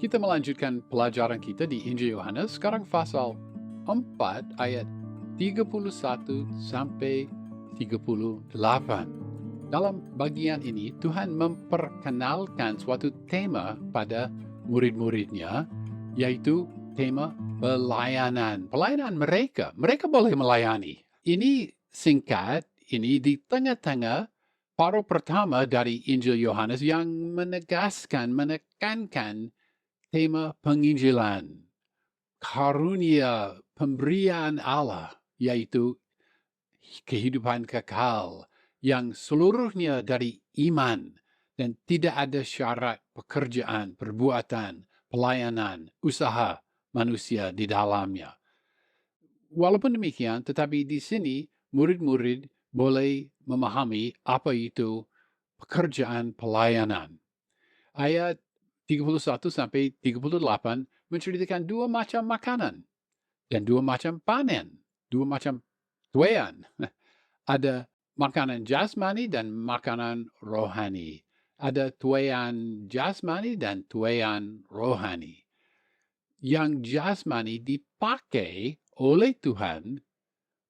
Kita melanjutkan pelajaran kita di Injil Yohanes, sekarang pasal 4 ayat 31 sampai 38. Dalam bagian ini, Tuhan memperkenalkan suatu tema pada murid-muridnya, yaitu tema pelayanan. Pelayanan mereka. Mereka boleh melayani. Ini singkat, ini di tengah-tengah paruh pertama dari Injil Yohanes yang menekankan tema penginjilan, karunia pemberian Allah, yaitu kehidupan kekal yang seluruhnya dari iman dan tidak ada syarat pekerjaan, perbuatan, pelayanan, usaha manusia di dalamnya. Walaupun demikian, tetapi di sini murid-murid boleh memahami apa itu pekerjaan pelayanan. Ayat 31 sampai 38 menceritakan dua macam makanan dan dua macam panen, dua macam tuaian. Ada makanan jasmani dan makanan rohani. Ada tuaian jasmani dan tuaian rohani. Yang jasmani dipakai oleh Tuhan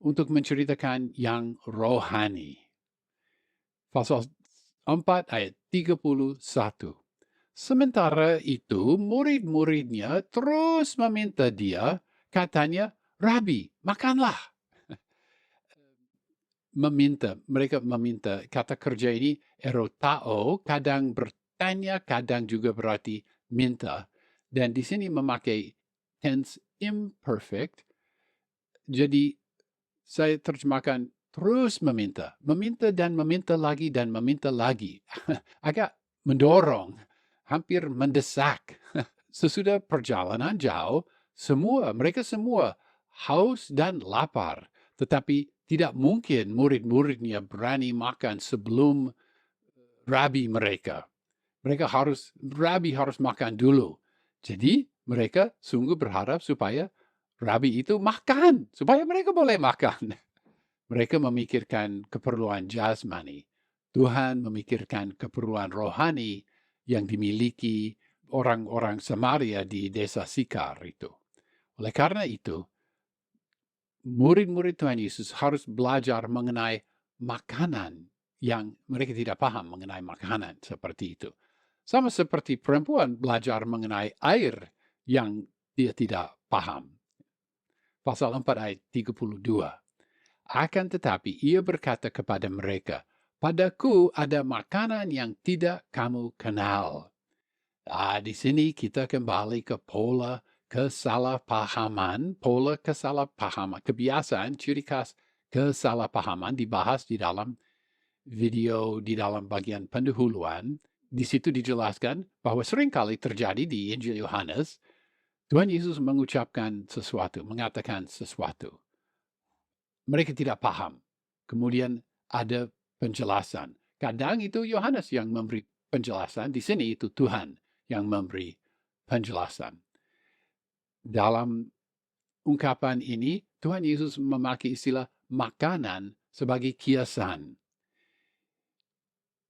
untuk menceritakan yang rohani. Pasal 4 ayat 31. Sementara itu, murid-muridnya terus meminta dia, katanya, "Rabi, makanlah." Mereka meminta. Kata kerja ini, erotao, kadang bertanya, kadang juga berarti minta. Dan di sini memakai tense imperfect, jadi saya terjemahkan terus meminta. Meminta dan meminta lagi dan meminta lagi. Agak mendorong, hampir mendesak. Sesudah perjalanan jauh, mereka semua haus dan lapar. Tetapi tidak mungkin murid-muridnya berani makan sebelum rabi mereka. Rabi harus makan dulu. Jadi mereka sungguh berharap supaya rabi itu makan, supaya mereka boleh makan. Mereka memikirkan keperluan jasmani. Tuhan memikirkan keperluan rohani yang dimiliki orang-orang Samaria di desa Sikar itu. Oleh karena itu, murid-murid Tuhan Yesus harus belajar mengenai makanan yang mereka tidak paham mengenai makanan seperti itu. Sama seperti perempuan belajar mengenai air yang dia tidak paham. Pasal 4 ayat 32. Akan tetapi ia berkata kepada mereka, "Padaku ada makanan yang tidak kamu kenal." Di sini kita kembali ke pola kesalahpahaman, kebiasaan, ciri khas kesalahpahaman dibahas di dalam video di dalam bagian pendahuluan. Di situ dijelaskan bahwa seringkali terjadi di Injil Yohanes, Tuhan Yesus mengucapkan sesuatu, mengatakan sesuatu. Mereka tidak paham. Kemudian ada penjelasan. Kadang itu Yohanes yang memberi penjelasan, di sini itu Tuhan yang memberi penjelasan. Dalam ungkapan ini, Tuhan Yesus memakai istilah makanan sebagai kiasan.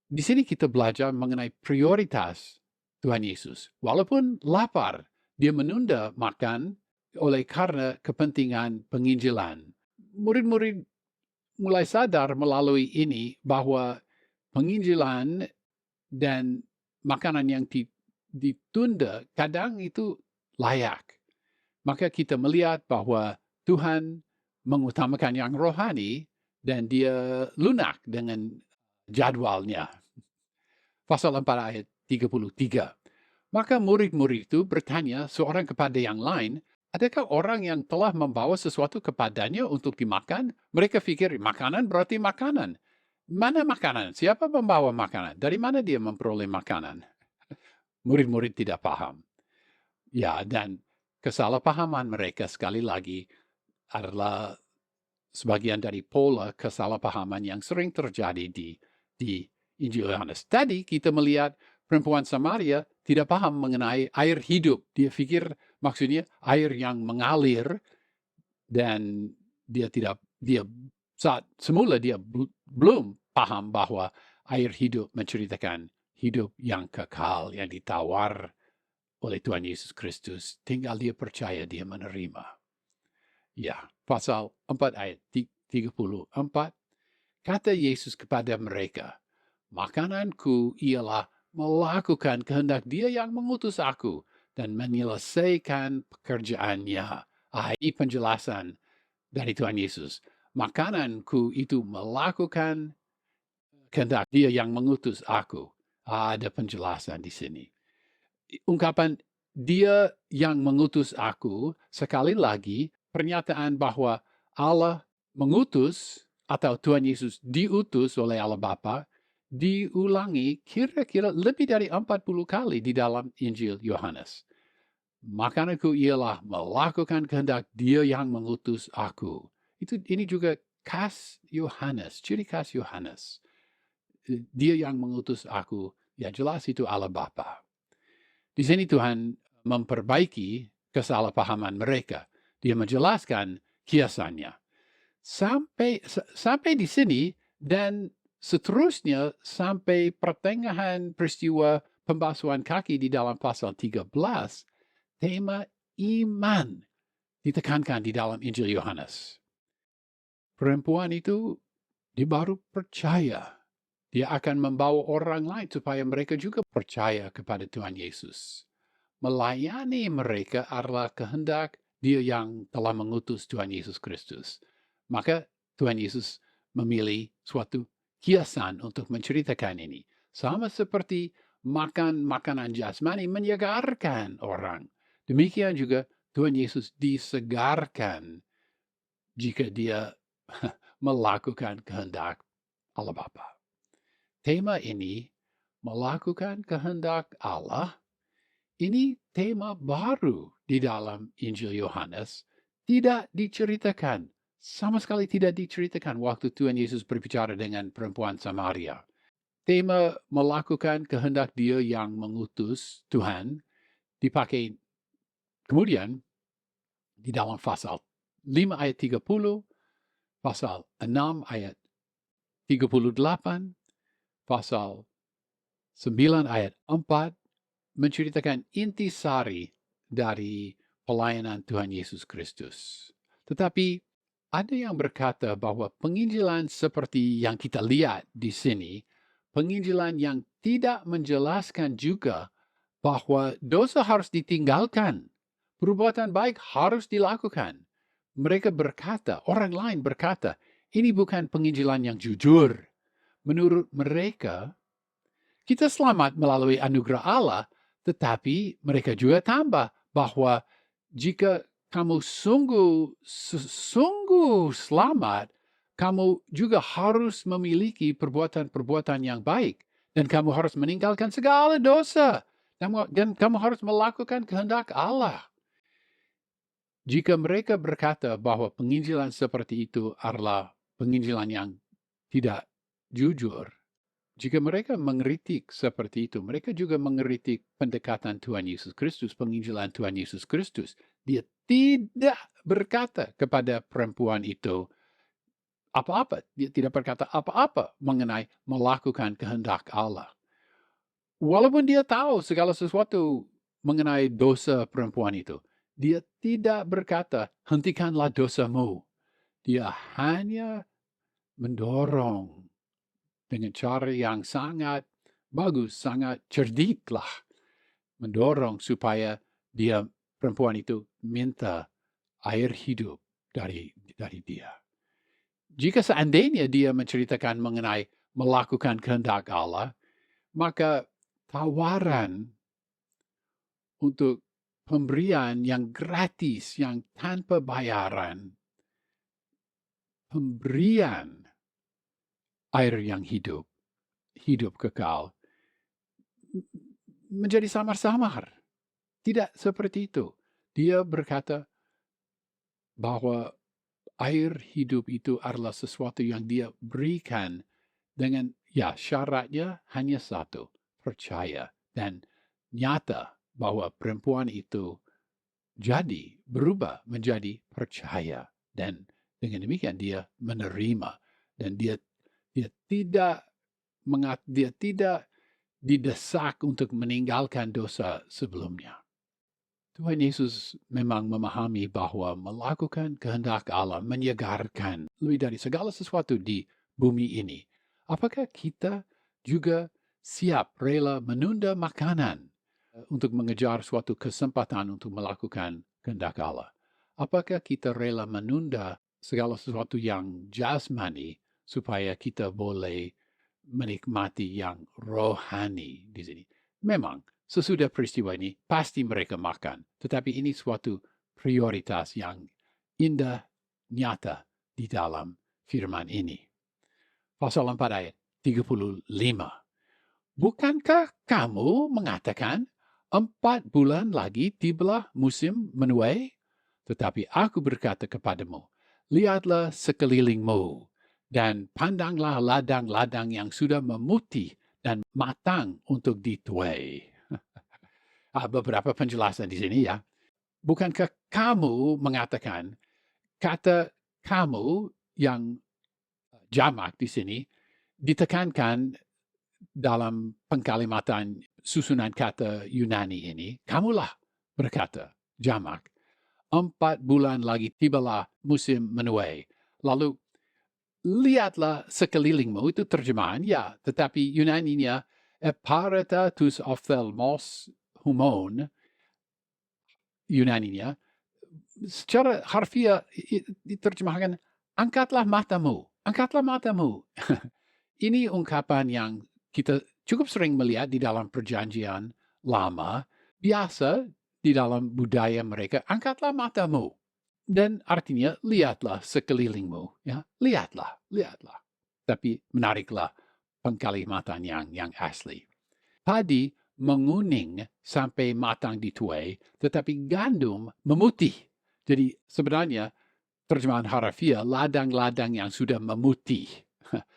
Di sini kita belajar mengenai prioritas Tuhan Yesus. Walaupun lapar, dia menunda makan oleh karena kepentingan penginjilan. Murid-murid mulai sadar melalui ini bahwa penginjilan dan makanan yang ditunda kadang itu layak. Maka kita melihat bahwa Tuhan mengutamakan yang rohani dan dia lunak dengan jadwalnya. Pasal 4 ayat 33. Maka murid-murid itu bertanya seorang kepada yang lain, "Adakah orang yang telah membawa sesuatu kepadanya untuk dimakan?" Mereka pikir makanan berarti makanan. Mana makanan? Siapa membawa makanan? Dari mana dia memperoleh makanan? Murid-murid tidak paham. Ya, dan kesalahpahaman mereka sekali lagi adalah sebagian dari pola kesalahpahaman yang sering terjadi di Injil Yohanes. Tadi kita melihat perempuan Samaria tidak paham mengenai air hidup. Dia pikir maksudnya air yang mengalir, dan saat semula dia belum paham bahwa air hidup menceritakan hidup yang kekal yang ditawar oleh Tuhan Yesus Kristus. Tinggal dia percaya, dia menerima. Ya, pasal 4 ayat 34. Kata Yesus kepada mereka, makananku ialah melakukan kehendak Dia yang mengutus aku dan menyelesaikan pekerjaannya. Ini penjelasan dari Tuhan Yesus. Makananku itu melakukan kehendak Dia yang mengutus aku. Ada penjelasan di sini. Ungkapan Dia yang mengutus aku, sekali lagi pernyataan bahwa Allah mengutus atau Tuhan Yesus diutus oleh Allah Bapa diulangi kira-kira lebih dari 40 kali di dalam Injil Yohanes. Makananku ialah melakukan kehendak Dia yang mengutus aku. Ini juga khas Yohanes, ciri khas Yohanes. Dia yang mengutus aku, ya jelas itu Allah Bapa. Di sini Tuhan memperbaiki kesalahpahaman mereka. Dia menjelaskan kiasannya. Sampai di sini dan seterusnya sampai pertengahan peristiwa pembasuhan kaki di dalam pasal 13, tema iman ditekankan di dalam Injil Yohanes. Perempuan itu dia baru percaya. Dia akan membawa orang lain supaya mereka juga percaya kepada Tuhan Yesus. Melayani mereka adalah kehendak Dia yang telah mengutus Tuhan Yesus Kristus. Maka Tuhan Yesus memilih suatu kiasan untuk menceritakan ini. Sama seperti makan makanan jasmani menyegarkan orang. Demikian juga Tuhan Yesus disegarkan jika Dia melakukan kehendak Allah Bapa. Tema ini, melakukan kehendak Allah, ini tema baru di dalam Injil Yohanes, tidak diceritakan, sama sekali tidak diceritakan waktu Tuhan Yesus berbicara dengan perempuan Samaria. Tema melakukan kehendak Dia yang mengutus Tuhan dipakai kemudian di dalam pasal 5 ayat 30, pasal 6 ayat 38, pasal 9 ayat 4 menceritakan intisari dari pelayanan Tuhan Yesus Kristus. Tetapi ada yang berkata bahwa penginjilan seperti yang kita lihat di sini, penginjilan yang tidak menjelaskan juga bahwa dosa harus ditinggalkan, perbuatan baik harus dilakukan. Mereka berkata, orang lain berkata, ini bukan penginjilan yang jujur. Menurut mereka, kita selamat melalui anugerah Allah, tetapi mereka juga tambah bahwa jika kamu sungguh selamat, kamu juga harus memiliki perbuatan-perbuatan yang baik. Dan kamu harus meninggalkan segala dosa. Dan kamu harus melakukan kehendak Allah. Jika mereka berkata bahwa penginjilan seperti itu adalah penginjilan yang tidak jujur, jika mereka mengkritik seperti itu, mereka juga mengkritik pendekatan Tuhan Yesus Kristus, penginjilan Tuhan Yesus Kristus. Dia tidak berkata kepada perempuan itu apa-apa. Dia tidak berkata apa-apa mengenai melakukan kehendak Allah. Walaupun dia tahu segala sesuatu mengenai dosa perempuan itu, dia tidak berkata, hentikanlah dosamu. Dia hanya mendorong dengan cara yang sangat bagus, sangat cerdiklah, mendorong supaya perempuan itu minta air hidup dari dia. Jika seandainya dia menceritakan mengenai melakukan kehendak Allah, maka tawaran untuk pemberian yang gratis, yang tanpa bayaran, pemberian air yang hidup kekal, menjadi samar-samar. Tidak seperti itu. Dia berkata bahwa air hidup itu adalah sesuatu yang dia berikan dengan, syaratnya hanya satu, percaya. Dan nyata bahwa perempuan itu berubah menjadi percaya. Dan dengan demikian dia menerima. Dan dia tidak didesak untuk meninggalkan dosa sebelumnya. Tuhan Yesus memang memahami bahwa melakukan kehendak Allah menyegarkan lebih dari segala sesuatu di bumi ini. Apakah kita juga siap rela menunda makanan untuk mengejar suatu kesempatan untuk melakukan kehendak Allah? Apakah kita rela menunda segala sesuatu yang jasmani supaya kita boleh menikmati yang rohani di sini? Memang, sesudah peristiwa ini, pasti mereka makan. Tetapi ini suatu prioritas yang indah, nyata di dalam firman ini. Pasal 4 ayat 35. Bukankah kamu mengatakan 4 bulan lagi tibalah musim menuai? Tetapi aku berkata kepadamu, lihatlah sekelilingmu, dan pandanglah ladang-ladang yang sudah memutih dan matang untuk dituai. Beberapa penjelasan di sini ya. Bukankah kamu mengatakan, kata kamu yang jamak di sini ditekankan dalam pengkalimatan susunan kata Yunani ini, kamulah berkata, jamak, 4 bulan lagi tibalah musim menuai. Lalu, lihatlah sekelilingmu, itu terjemahan, ya, tetapi Yunaninya, epareta tus ophthalmos humon, Yunaninya, secara harfiah diterjemahkan, angkatlah matamu, angkatlah matamu. Ini ungkapan yang kita cukup sering melihat di dalam perjanjian lama, biasa di dalam budaya mereka, angkatlah matamu. Dan artinya, lihatlah sekelilingmu. Ya, lihatlah, lihatlah. Tapi menariklah pengkalimatan yang asli. Padi menguning sampai matang dituai, tetapi gandum memutih. Jadi sebenarnya terjemahan harfiah, ladang-ladang yang sudah memutih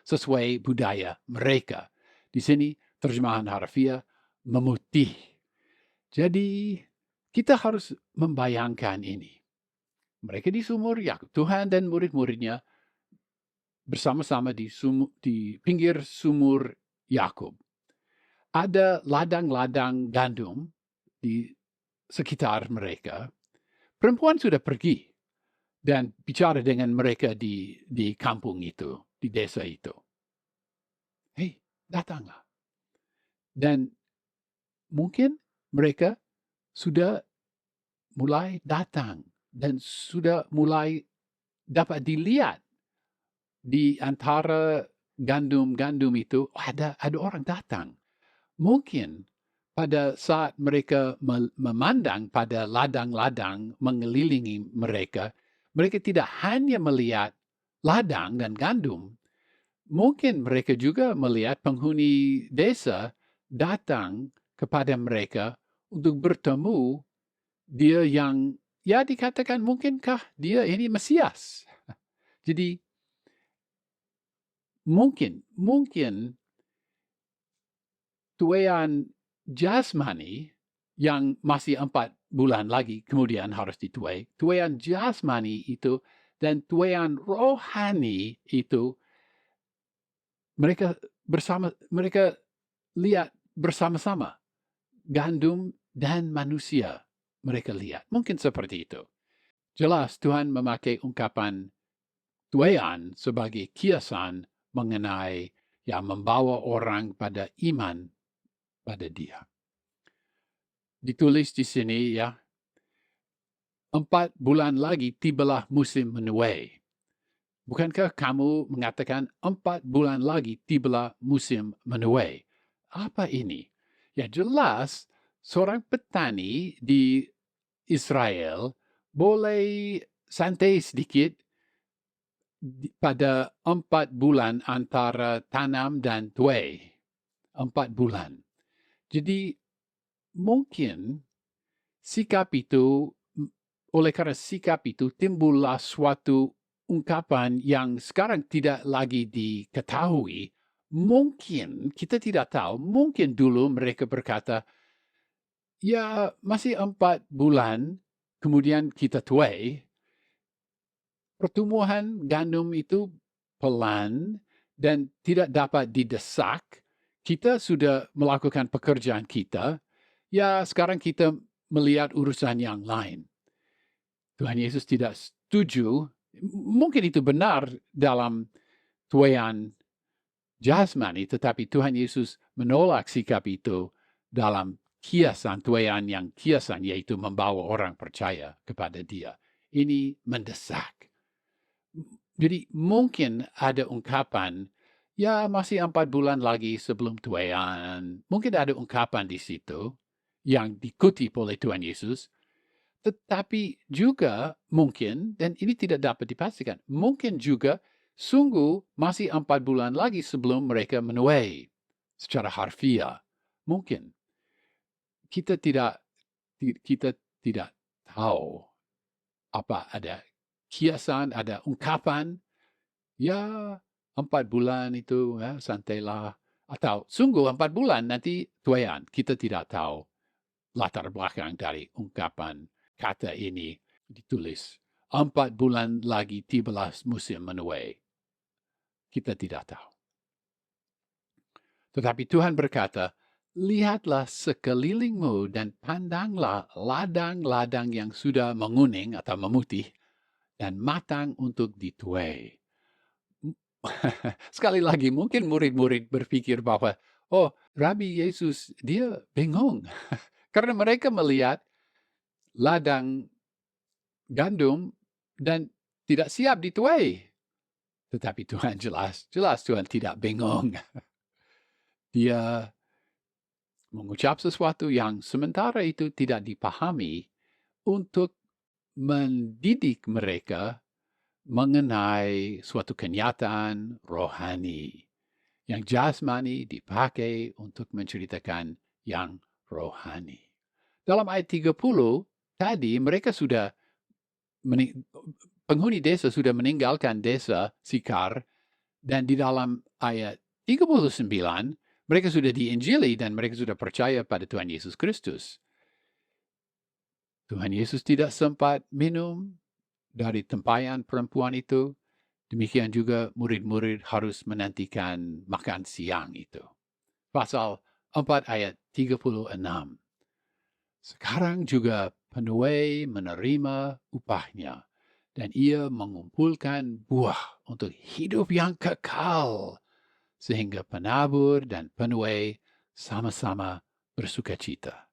sesuai budaya mereka. Di sini terjemahan harfiah memutih. Jadi kita harus membayangkan ini. Mereka di sumur Yakub, Tuhan dan murid-muridnya bersama-sama di pinggir sumur Yakub. Ada ladang-ladang gandum di sekitar mereka. Perempuan sudah pergi dan bicara dengan mereka di kampung itu, di desa itu. Hei, datanglah. Dan mungkin mereka sudah mulai datang dan sudah mulai dapat dilihat di antara gandum-gandum itu, ada orang datang. Mungkin pada saat mereka memandang pada ladang-ladang mengelilingi mereka, mereka tidak hanya melihat ladang dan gandum, mungkin mereka juga melihat penghuni desa datang kepada mereka untuk bertemu dia yang, ya dikatakan mungkinkah dia ini Mesias. Jadi mungkin tuaian jasmani yang masih 4 bulan lagi kemudian harus dituai, tuaian jasmani itu dan tuaian rohani itu mereka lihat bersama-sama, gandum dan manusia mereka lihat. Mungkin seperti itu. Jelas Tuhan memakai ungkapan tuaian sebagai kiasan mengenai yang membawa orang pada iman pada dia. Ditulis di sini ya, 4 bulan lagi tibalah musim menuai. Bukankah kamu mengatakan 4 bulan lagi tibalah musim menuai? Apa ini? Ya jelas, seorang petani di Israel boleh santai sedikit pada 4 bulan antara tanam dan tuai. 4 bulan. Jadi mungkin oleh karena sikap itu timbullah suatu ungkapan yang sekarang tidak lagi diketahui. Mungkin, kita tidak tahu, mungkin dulu mereka berkata, ya masih 4 bulan, kemudian kita tuai. Pertumbuhan gandum itu pelan dan tidak dapat didesak. Kita sudah melakukan pekerjaan kita. Ya sekarang kita melihat urusan yang lain. Tuhan Yesus tidak setuju, mungkin itu benar dalam tuaian jasmani, tetapi Tuhan Yesus menolak sikap itu dalam tuaian yang kiasan, yaitu membawa orang percaya kepada Dia. Ini mendesak. Jadi mungkin ada ungkapan, ya masih 4 bulan lagi sebelum tuaian. Mungkin ada ungkapan di situ yang dikutip oleh Tuhan Yesus, tetapi juga mungkin, dan ini tidak dapat dipastikan, mungkin juga sungguh masih 4 bulan lagi sebelum mereka menuai secara harfiah. Mungkin. Kita tidak tahu apa ada kiasan, ada ungkapan, ya 4 bulan itu ya, santailah. Atau sungguh 4 bulan nanti tuaian. Kita tidak tahu latar belakang dari ungkapan kata ini ditulis. 4 bulan lagi tibalah musim menuai. Kita tidak tahu. Tetapi Tuhan berkata, lihatlah sekelilingmu dan pandanglah ladang-ladang yang sudah menguning atau memutih dan matang untuk dituai. Sekali lagi, mungkin murid-murid berpikir bahwa, oh, Rabi Yesus, dia bingung. Karena mereka melihat ladang gandum dan tidak siap dituai. Tetapi Tuhan jelas Tuhan tidak bingung. Dia mengucap sesuatu yang sementara itu tidak dipahami untuk mendidik mereka mengenai suatu kenyataan rohani. Yang jasmani dipakai untuk menceritakan yang rohani. Dalam ayat 30, tadi mereka sudah, penghuni desa sudah meninggalkan desa Sikar, dan di dalam ayat 39, mereka sudah diinjili dan mereka sudah percaya pada Tuhan Yesus Kristus. Tuhan Yesus tidak sempat minum dari tempayan perempuan itu. Demikian juga murid-murid harus menantikan makan siang itu. Pasal 4 ayat 36. Sekarang juga penuai menerima upahnya, dan ia mengumpulkan buah untuk hidup yang kekal, sehingga penabur dan penuai sama-sama bersukacita.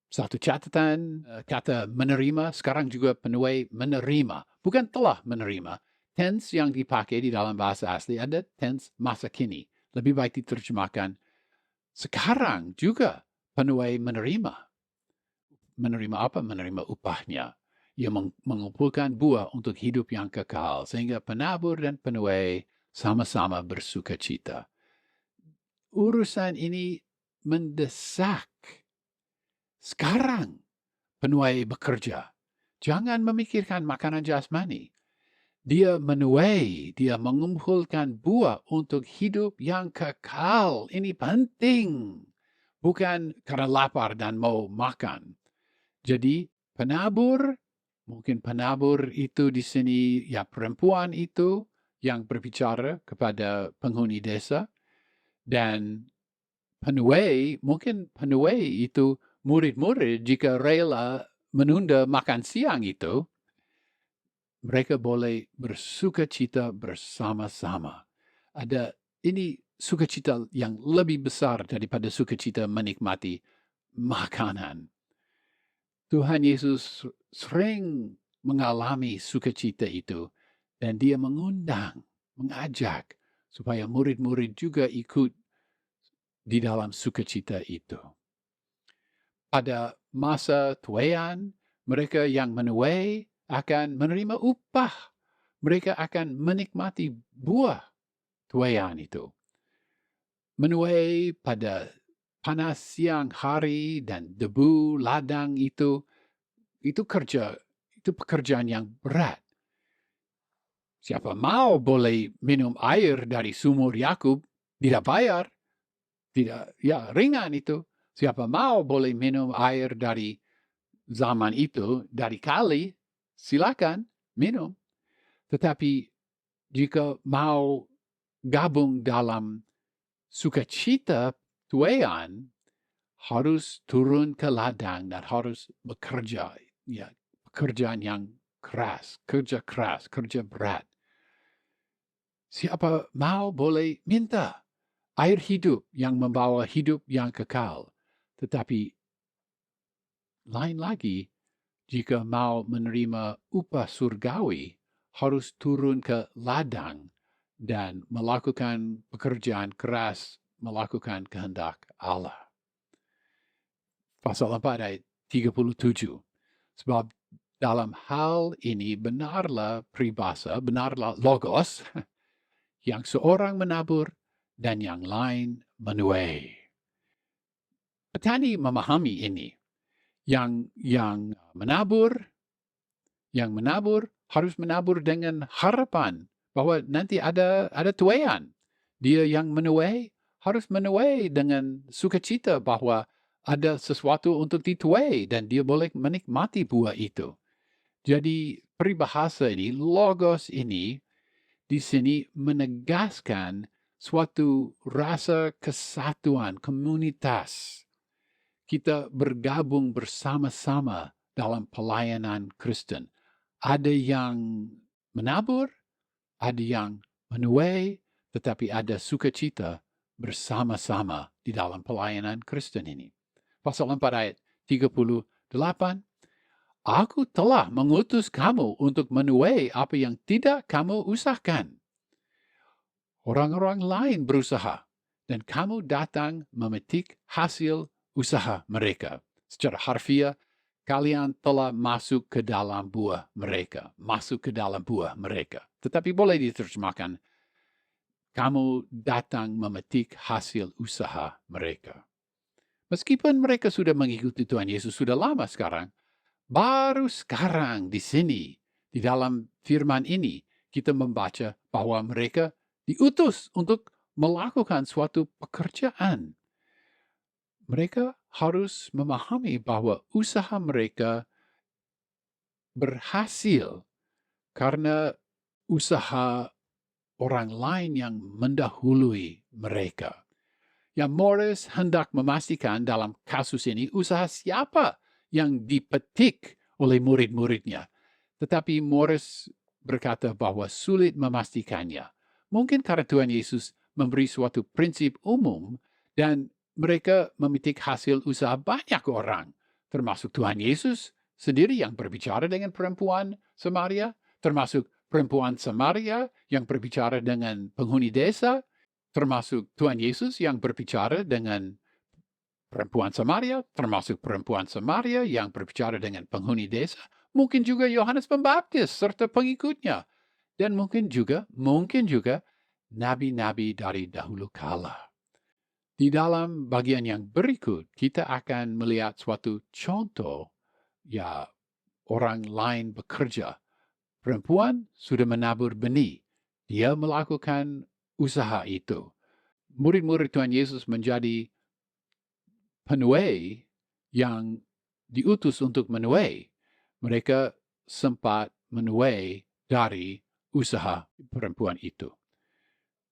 Satu catatan, kata menerima, sekarang juga penuai menerima. Bukan telah menerima. Tense yang dipakai di dalam bahasa asli ada tense masa kini. Lebih baik diterjemahkan, sekarang juga penuai menerima. Menerima apa? Menerima upahnya. Ia mengumpulkan buah untuk hidup yang kekal, sehingga penabur dan penuai sama-sama bersukacita. Urusan ini mendesak. Sekarang penuai bekerja. Jangan memikirkan makanan jasmani. Dia menuai, dia mengumpulkan buah untuk hidup yang kekal. Ini penting. Bukan karena lapar dan mau makan. Jadi penabur, mungkin penabur itu di sini, ya perempuan itu yang berbicara kepada penghuni desa. Dan penuai, mungkin penuai itu murid-murid jika rela menunda makan siang itu, mereka boleh bersukacita bersama-sama. Ada ini sukacita yang lebih besar daripada sukacita menikmati makanan. Tuhan Yesus sering mengalami sukacita itu, dan dia mengundang, mengajak supaya murid-murid juga ikut di dalam sukacita itu. Pada masa tuaian, mereka yang menuai akan menerima upah. Mereka akan menikmati buah tuaian itu. Menuai pada panas siang hari dan debu ladang itu pekerjaan yang berat. Siapa mau boleh minum air dari sumur Yakub, tidak bayar. Tidak, ya ringan itu. Siapa mau boleh minum air dari zaman itu, dari kali, silakan minum. Tetapi jika mau gabung dalam sukacita tuaian, harus turun ke ladang dan harus bekerja, ya, pekerjaan yang keras, kerja berat. Siapa mau boleh minta air hidup yang membawa hidup yang kekal. Tetapi lain lagi, jika mau menerima upah surgawi, harus turun ke ladang dan melakukan pekerjaan keras, melakukan kehendak Allah. Pasal 4 ayat 37. Sebab dalam hal ini benarlah peribahasa, benarlah logos, yang seorang menabur dan yang lain menuai. Petani memahami ini. Yang menabur harus menabur dengan harapan bahwa nanti ada tuaian. Dia yang menuai harus menuai dengan sukacita bahwa ada sesuatu untuk dituai dan dia boleh menikmati buah itu. Jadi peribahasa ini, logos ini, di sini menegaskan suatu rasa kesatuan komunitas. Kita bergabung bersama-sama dalam pelayanan Kristen. Ada yang menabur, ada yang menuai, tetapi ada sukacita bersama-sama di dalam pelayanan Kristen ini. Pasal 4 ayat 38, Aku telah mengutus kamu untuk menuai apa yang tidak kamu usahakan. Orang-orang lain berusaha, dan kamu datang memetik hasil usaha mereka. Secara harfiah, kalian telah masuk ke dalam buah mereka. Tetapi boleh diterjemahkan, kamu datang memetik hasil usaha mereka. Meskipun mereka sudah mengikuti Tuhan Yesus sudah lama sekarang, baru sekarang di sini, di dalam firman ini, kita membaca bahwa mereka diutus untuk melakukan suatu pekerjaan. Mereka harus memahami bahwa usaha mereka berhasil karena usaha orang lain yang mendahului mereka. Yang Morris hendak memastikan dalam kasus ini usaha siapa yang dipetik oleh murid-muridnya. Tetapi Morris berkata bahwa sulit memastikannya. Mungkin karena Tuhan Yesus memberi suatu prinsip umum dan mereka memetik hasil usaha banyak orang, termasuk Tuhan Yesus sendiri yang berbicara dengan perempuan Samaria, termasuk perempuan Samaria yang berbicara dengan penghuni desa, termasuk Tuhan Yesus yang berbicara dengan perempuan Samaria, termasuk perempuan Samaria yang berbicara dengan penghuni desa, mungkin juga Yohanes Pembaptis serta pengikutnya, dan mungkin juga nabi-nabi dari dahulu kala. Di dalam bagian yang berikut, kita akan melihat suatu contoh, ya, orang lain bekerja. Perempuan sudah menabur benih. Dia melakukan usaha itu. Murid-murid Tuhan Yesus menjadi penuai yang diutus untuk menuai. Mereka sempat menuai dari usaha perempuan itu.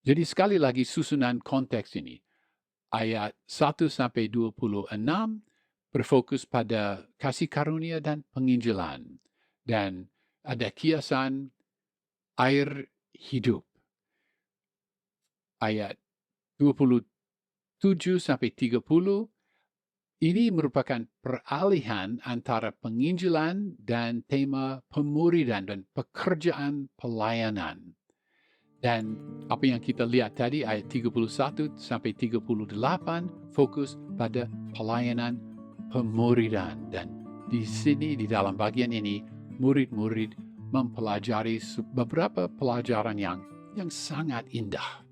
Jadi sekali lagi susunan konteks ini. Ayat 1-26 berfokus pada kasih karunia dan penginjilan. Dan ada kiasan air hidup. Ayat 27-30, ini merupakan peralihan antara penginjilan dan tema pemuridan dan pekerjaan pelayanan. Dan apa yang kita lihat tadi, ayat 31-38, fokus pada pelayanan pemuridan. Dan di sini, di dalam bagian ini, murid-murid mempelajari beberapa pelajaran yang sangat indah.